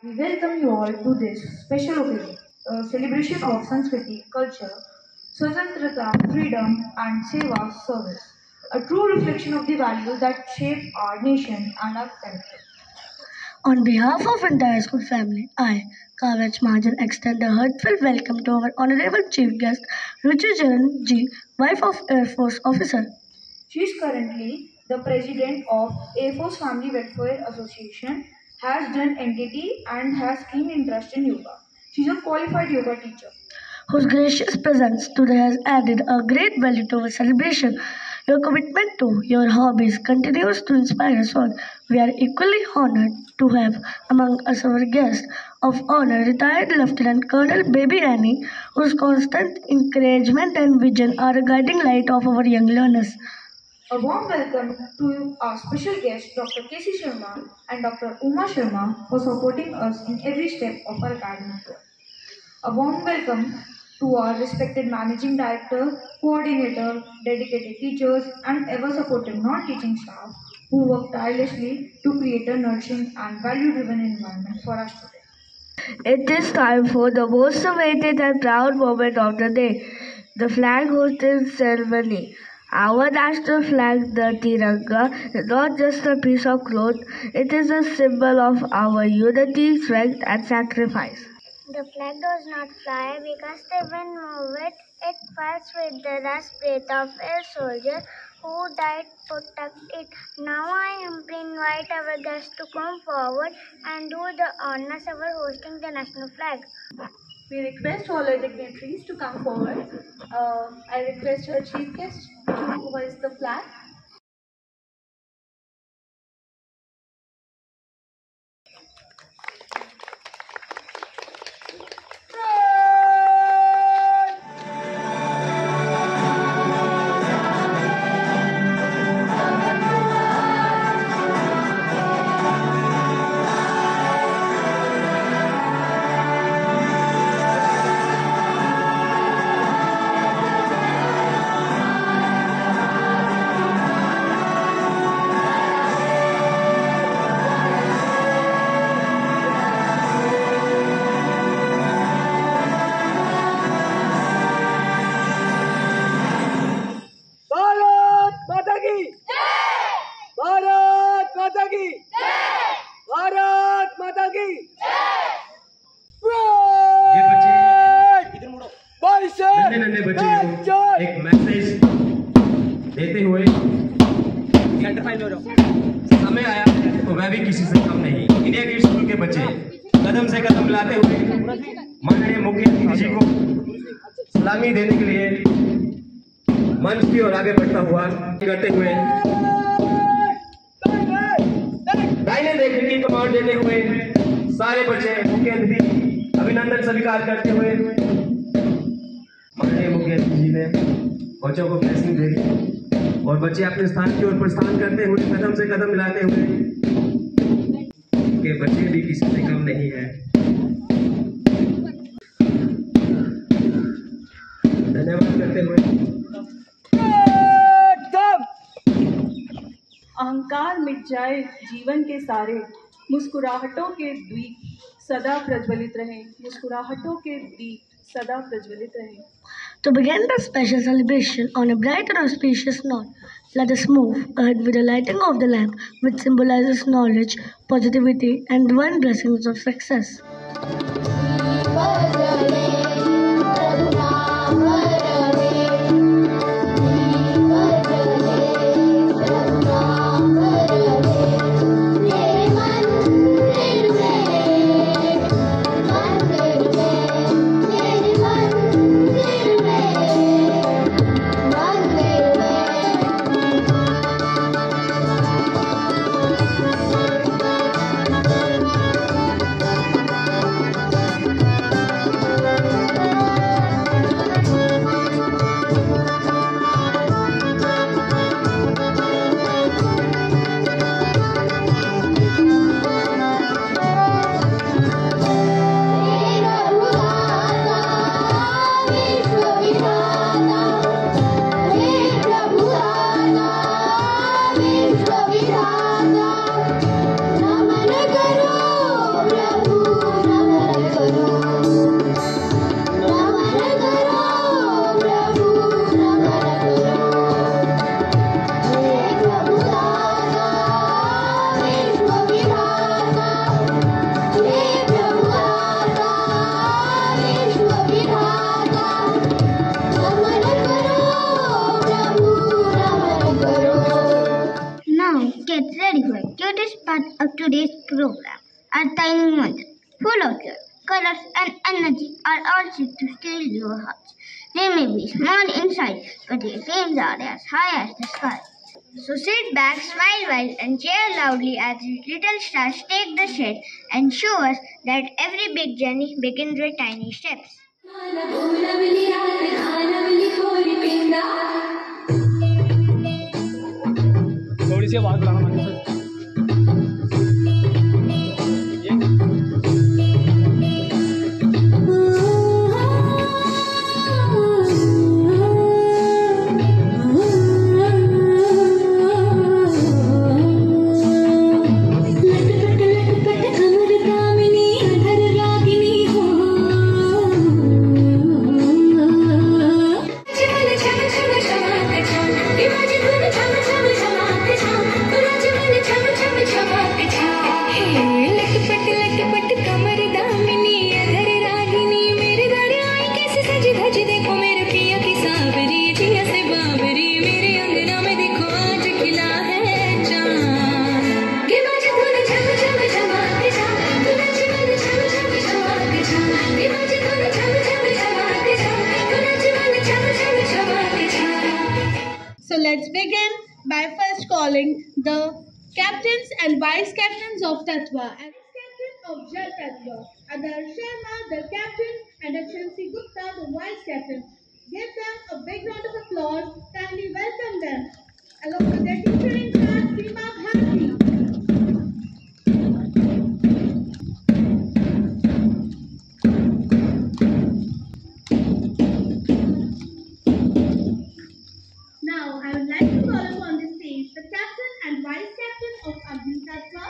We welcome you all to this special occasion, a celebration of Sanskriti, culture, Swatantrata, freedom, and Seva service, a true reflection of the values that shape our nation and our character. On behalf of entire school family, I, Kavach Mahajan, extend a heartfelt welcome to our honorable chief guest, Ruchi Charan ji, wife of Air Force officer. She is currently the president of Air Force Family Welfare Association, has done entity and has keen interest in yoga. She is a qualified yoga teacher whose gracious presence today has added a great value to our celebration. Your commitment to your hobbies continues to inspire us all. We are equally honored to have among us our guest of honor, retired Lieutenant Colonel Baby Annie, whose constant encouragement and vision are a guiding light of our young learners. A warm welcome to our special guests, Dr. K.C. Sharma and Dr. Uma Sharma, for supporting us in every step of our academic work. A warm welcome to our respected managing director, coordinator, dedicated teachers, and ever supportive non-teaching staff who work tirelessly to create a nurturing and value-driven environment for our students. It is time for the most awaited and proud moment of the day, the flag hosting ceremony. Our national flag, the Tiranga, is not just a piece of cloth, it is a symbol of our unity, strength, and sacrifice. The flag does not fly because the wind moves it. It flies with the last breath of a soldier who died to protect it. Now I humbly invite our guests to come forward and do the honors of hosting the national flag. We request all our dignitaries to come forward. I request our chief guest to hoist the flag. Bharat माता की भारत माता की भारत माता की ये बच्चे इधर मुड़ो। नन्हे नन्हे बच्चे को एक मैसेज देते हुए समय आया तो वह भी किसी से कम नहीं। इंडिया गेट स्कूल के बच्चे कदम से कदम मिलाते हुए माननीय मुख्य अतिथि जी को सलामी देने के लिए मंच की ओर आगे बढ़ता हुआ करते हुए दाहिने देखने की कमांड देते हुए सारे बच्चे मुख्य अतिथि अभिनंदन स्वीकार करते हुए माननीय मुख्य अतिथि जी ने बच्चों को ब्लेसिंग दे दी और बच्चे अपने स्थान की ओर प्रस्थान करते हुए कदम से कदम मिलाते हुए के बच्चे भी किसी से कम नहीं है। धन्यवाद करते हुए अहंकार मिट जाए जीवन के सारे, मुस्कुराहटों के द्वीप सदा प्रज्वलित रहें, मुस्कुराहटों के दीप सदा प्रज्वलित रहें। To begin the special celebration on a bright and auspicious note, let us move ahead with the lighting of the lamp, which symbolizes knowledge, positivity, and divine blessings of success. cutest part of today's program, our tiny wonder, full of joy, colors and energy are all set to steal your hearts. They may be small in size, but their dreams are as high as the sky. So sit back, smile wide, and cheer loudly as these little stars take the shade and show us that every big journey begins with tiny steps. थोड़ी सी आवाज बढ़ाना मानिए sir. So let's begin by first calling the captains and vice captains of Tatva. As captain of Jal Tatva, Adar Sharma, the captain, and Akshansi Gupta, the vice captain. Give them a big round of applause. Kindly welcome them, along with their teacher in charge, Seema Bharti. Now, I would like to call upon the stage the captain and vice captain of Agni Tatva.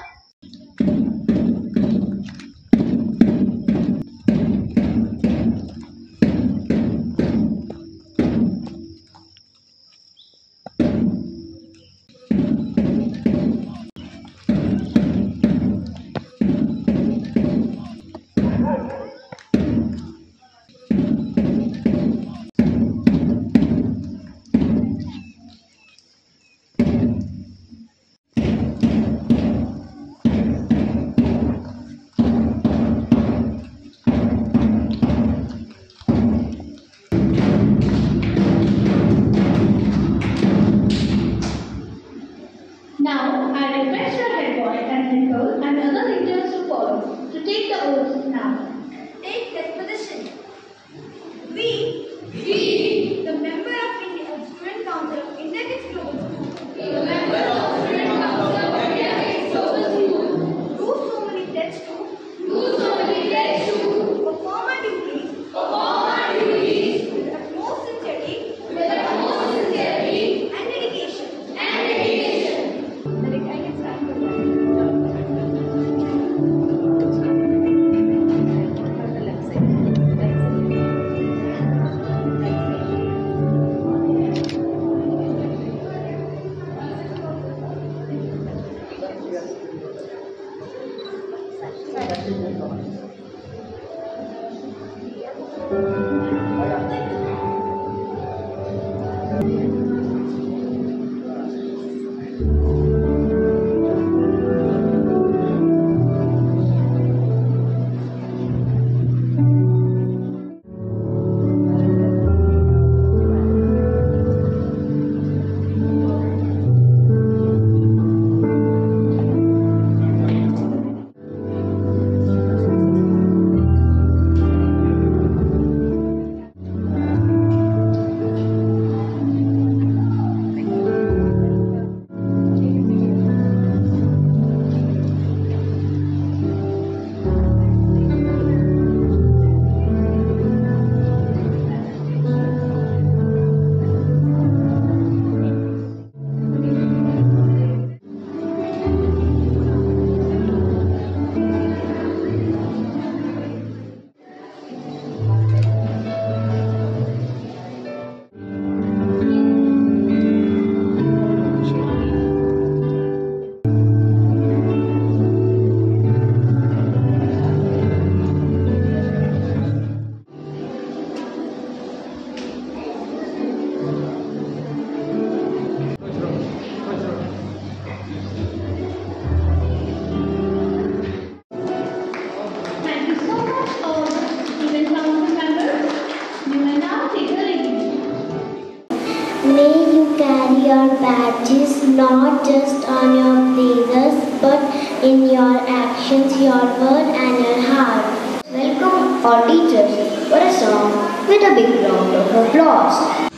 Now, I request your head boy and Nicole and other leaders to follow to take the oath now. Take that position. We, The member of India Student Council of India Global School, the members of Student Council of India Global School, do solemnly pledge to perform our duties with the utmost sincerity and dedication. That I can stand for that. not just on your praises, but in your actions, your word, and your heart. Welcome our teachers for a song with a big round of applause.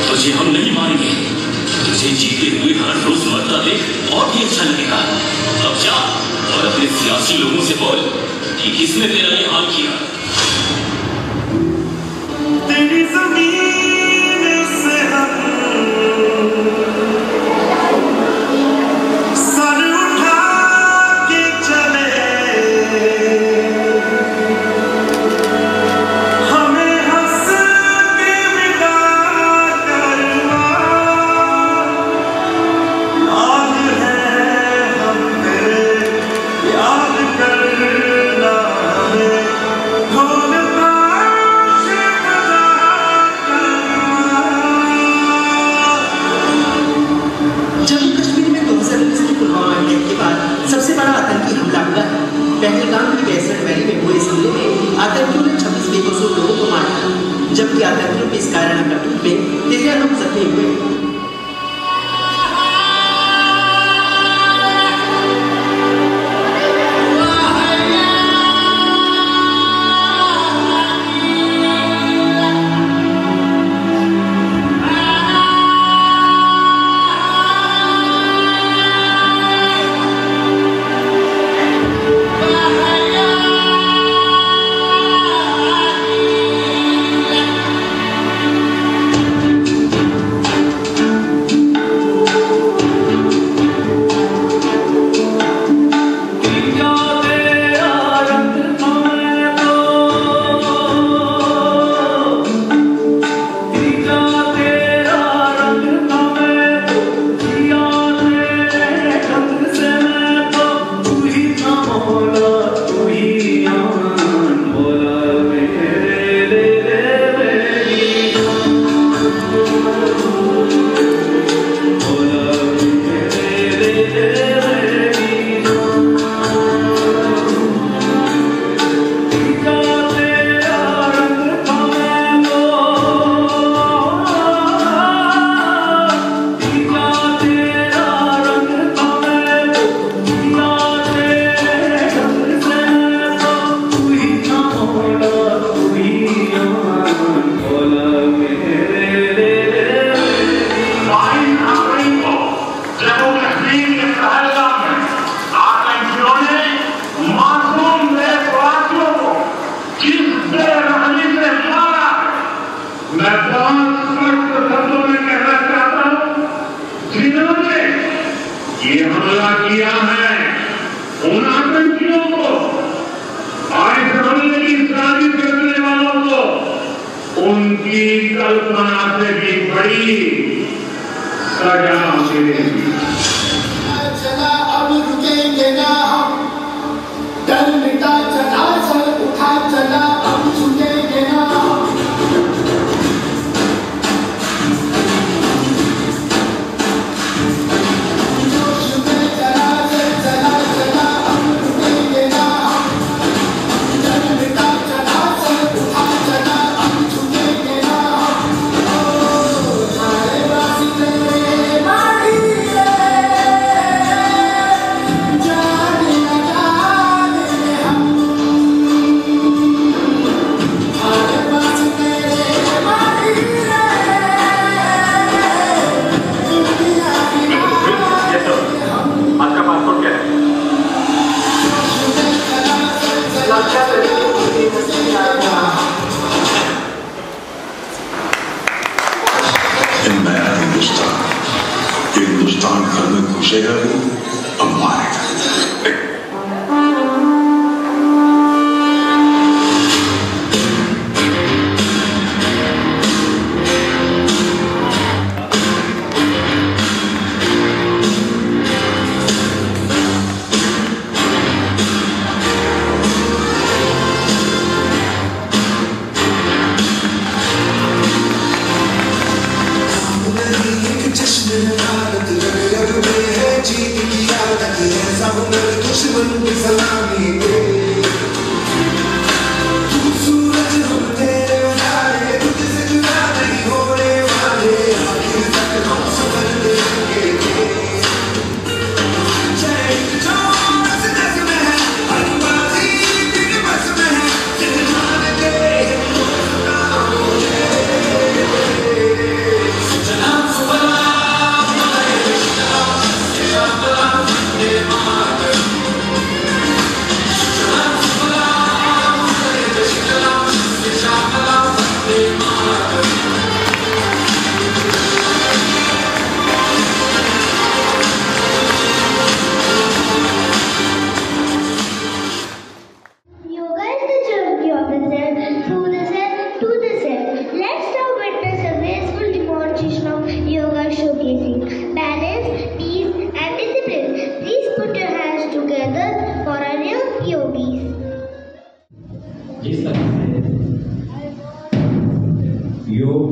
तुझे हम नहीं मारेंगे, तुझे जीते हुए हर रोज मरता देख और भी अच्छा लगेगा। अब जा और अपने सियासी लोगों से बोल कि किसने तेरा ये हाल किया। तेरी जमीन से हम सर उठा के चले, हमें हंस के विदा करवा। याद है हम तेरे, याद करना हमें, ढोल ताश बजा करवा। जम्मू कश्मीर में 2019 की पुलवामा अटैक के बाद सबसे बड़ा आतंकी हमला हुआ है। पहलगाम की डेजर्ट वैली में हुए इस हमले में आतंकियों ने 26 बेकसूर लोगों को मार दिया, जबकि आतंकियों के इस कायराना करतूत में 13 लोग जख्मी हुए। मैं बहुत स्पष्ट शब्दों में कहना चाहता हूं, जिन्होंने ये हमला किया है उन आतंकियों को और इस हमले की साजिश करने वालों को उनकी कल्पना से भी बड़ी सजा मिलेगी। चला अब रुकेंगे ना हम, डर मिटा चला सर उठा चला अब झुकेंगे ना हम। जोश में चला सर चला चला अब रुकेंगे ना हम, डर मिटा चला सर उठा चला एक नया हिंदुस्तान घर में घुसेगा और मारेगा। जिस तरह से योग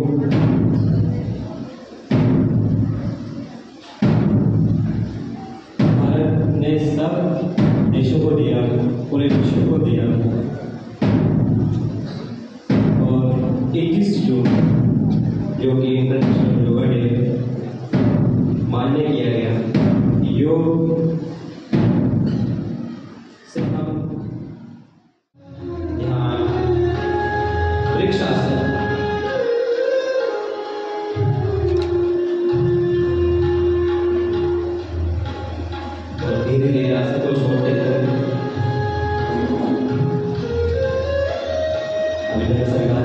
भारत ने सब देशों को दिया, पूरे विश्व को दिया, और 21 जून जो कि इंटरनेशनल योगा डे मान्य किया गया। योग से हम धीरे धीरे रास्ते को छोड़ते हुए अभी सरकार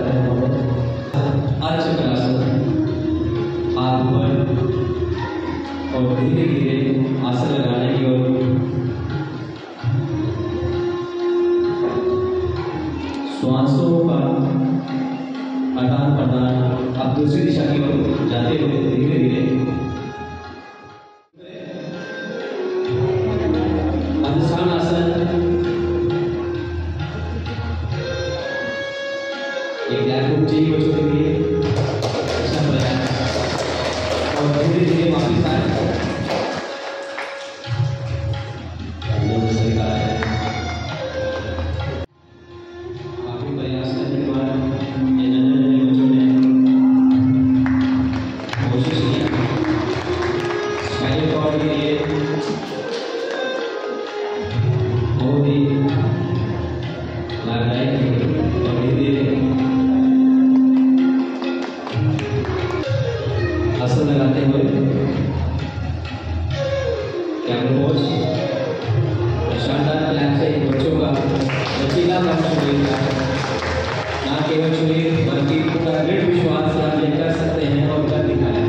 हाथ ऊपर और धीरे धीरे आसन लगाने की ओर श्वासों का आदान प्रदान अब दूसरी दिशा की ओर जाते हुए धीरे धीरे अधिष्ठान आसन एक लैपटॉप चाहिए बच्चों के लिए अच्छा प्रयास और धीरे धीरे वापिस आए काफी प्रयास करने के बाद ये नन्हे बच्चों ने कोशिश किया स्पाइनल कॉर्ड के लिए बहुत ही लाभदायक है और धीरे धीरे आसन लगाते हुए कैमरा पोज शानदार क्लैप से बच्चों का लचीला शरीर का ना केवल शरीर बल्कि पूरा दृढ़ विश्वास से आप ये कर सकते हैं और कर दिखाया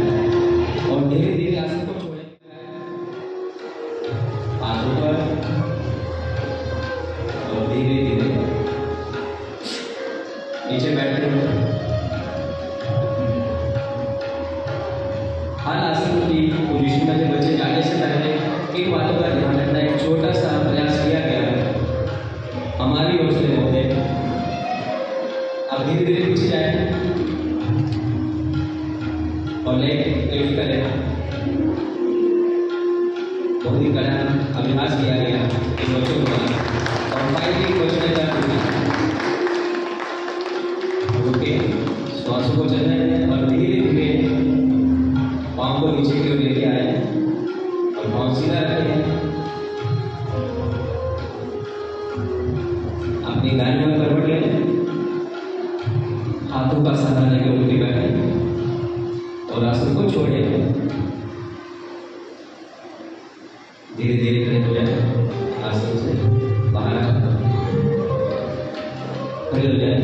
और धीरे धीरे आसन को छोड़े हाथ ऊपर और धीरे धीरे नीचे बैठते हुए हर आसन की पोजीशन में बच्चे जाने से पहले इन बातों का ध्यान रखना एक छोटा सा प्रयास किया गया है हमारी ओर से होते अब धीरे धीरे पीछे जाए और लेग लिफ्ट करें बहुत ही कड़ा अभ्यास किया गया इन बच्चों को और फाइनली क्वेश्चन रुके श्वासों को चलने और धीरे धीरे पाँव को नीचे की ओर लेके आए और पाँव सीधा रखें अपनी दाहिनी ओर करवट लें हाथों का सहारा लेकर उल्टी बैठे और आसन को छोड़े धीरे धीरे खड़े हो जाए आसन से बाहर खड़े हो जाए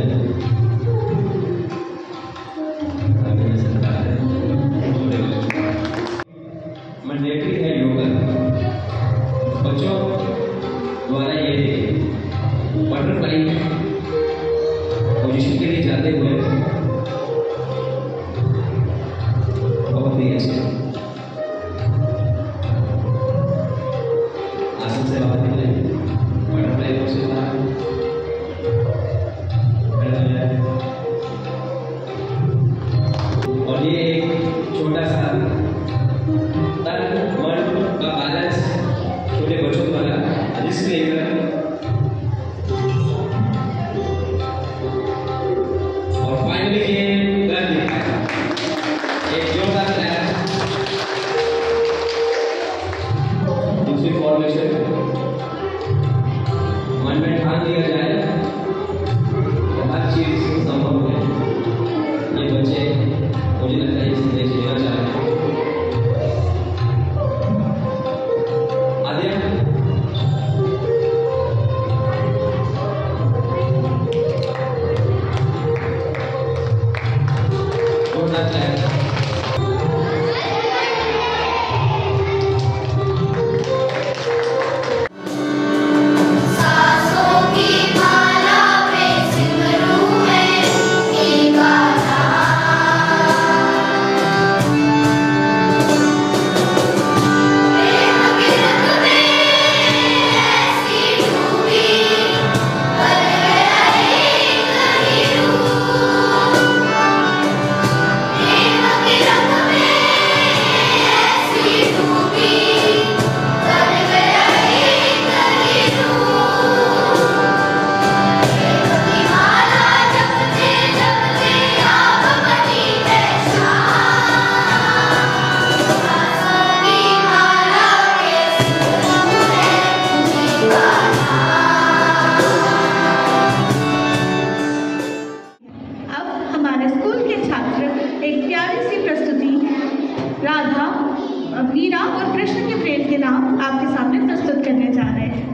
संदेश देना चाहेंगे? आदित्य मीरा और कृष्ण के प्रेम के नाम आपके सामने प्रस्तुत करने जा रहे हैं।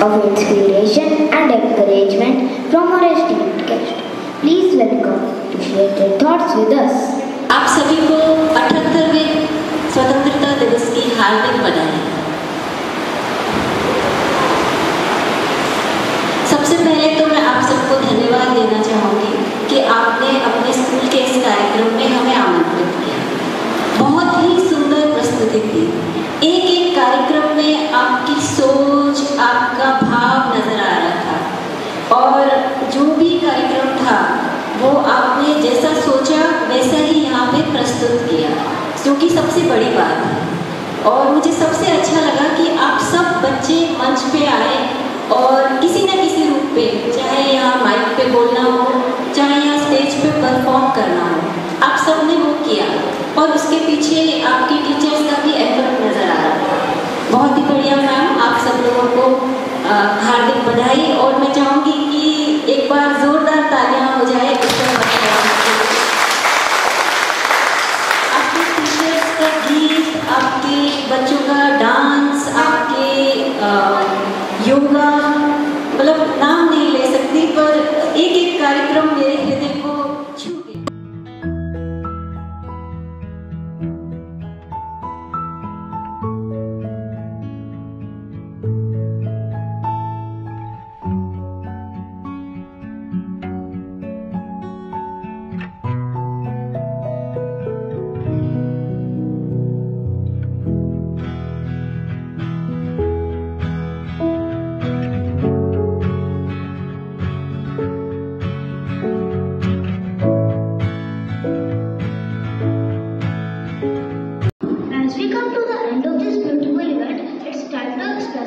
Of inspiration and encouragement from our esteemed guest. Please welcome to share their thoughts with us. आप सभी को 78वें स्वतंत्रता दिवस की हार्दिक बधाई। सबसे पहले तो मैं आप सबको धन्यवाद देना चाहूँगी कि आपने अपने स्कूल के इस कार्यक्रम में हमें आमंत्रित किया। बहुत ही सुंदर प्रस्तुति थी। एक एक कार्यक्रम में आपकी सोच, आपका भाव नजर आ रहा था और जो भी कार्यक्रम था वो आपने जैसा सोचा वैसा ही यहाँ पे प्रस्तुत किया, जो कि सबसे बड़ी बात है। और मुझे सबसे अच्छा लगा कि आप सब बच्चे मंच पे आए और किसी न किसी रूप पे, चाहे यहाँ माइक पे बोलना हो, चाहे यहाँ स्टेज पे परफॉर्म करना हो, आप सब ने वो किया और उसके पीछे आपके टीचर्स का भी एफर्ट नज़र आ रहा था। बहुत ही बढ़िया मैम, आप सब लोगों को हार्दिक बधाई। और मैं चाहूँगी कि एक बार ज़ोरदार तालियां हो जाए। आपके टीचर्स का गीत, आपके बच्चों का डांस, आपके योगा, मतलब नाम नहीं ले सकती, पर एक एक कार्यक्रम मेरे हृदय को छू गया।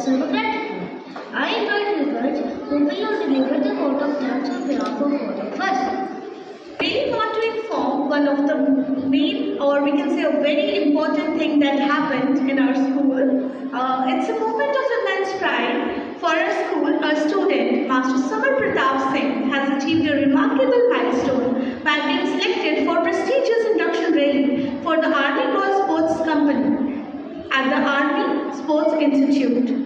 expression of gratitude. I invite Vikrant, who will deliver the vote of thanks on behalf of all of us. We want to inform one of the main, or we can say a very important thing that happened in our school. It's a moment of immense pride for our school. Our student, Master Samar Pratap Singh, has achieved a remarkable milestone by being selected for prestigious induction rally for the Army Ball Sports Company at the Army Sports Institute.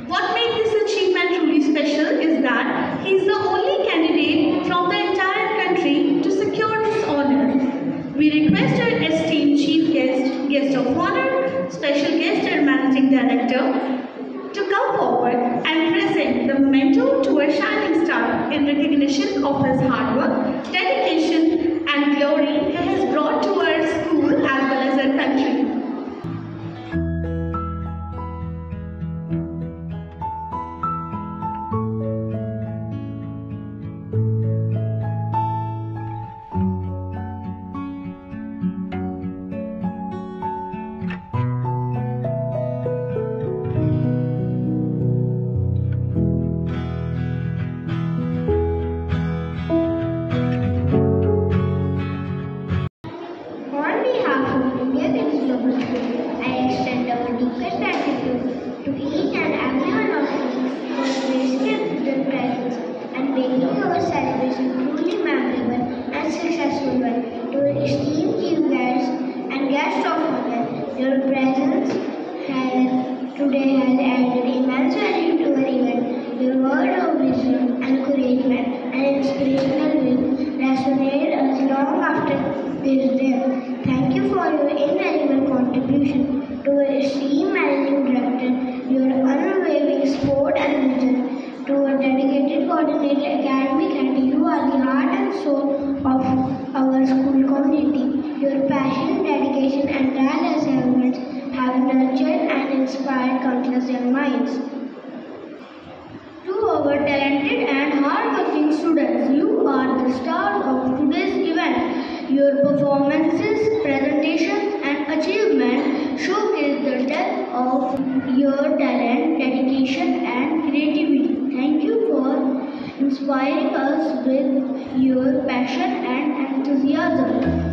What makes this achievement truly special is that he is the only candidate from the entire country to secure this honor. We request our esteemed chief guest of honor, special guest and managing director, to come forward and present the memento to a shining star in recognition of his hard work, dedication and glory he has brought to our school as well as our country. Today has added immense value to our event. Your word of wisdom, encouragement, and inspirational will resonate us long after this day. Thank you for your invaluable contribution to our esteemed managing director, your unwavering support and vision, to our dedicated coordinated academic head. You are the heart and soul of our school community. Your passion, dedication, and tireless efforts have nurtured and inspired countless young minds. To our talented and hard-working students, you are the stars of today's event. Your performances, presentations, and achievement showcase the depth of your talent, dedication, and creativity. Thank you for inspiring us with your passion and enthusiasm.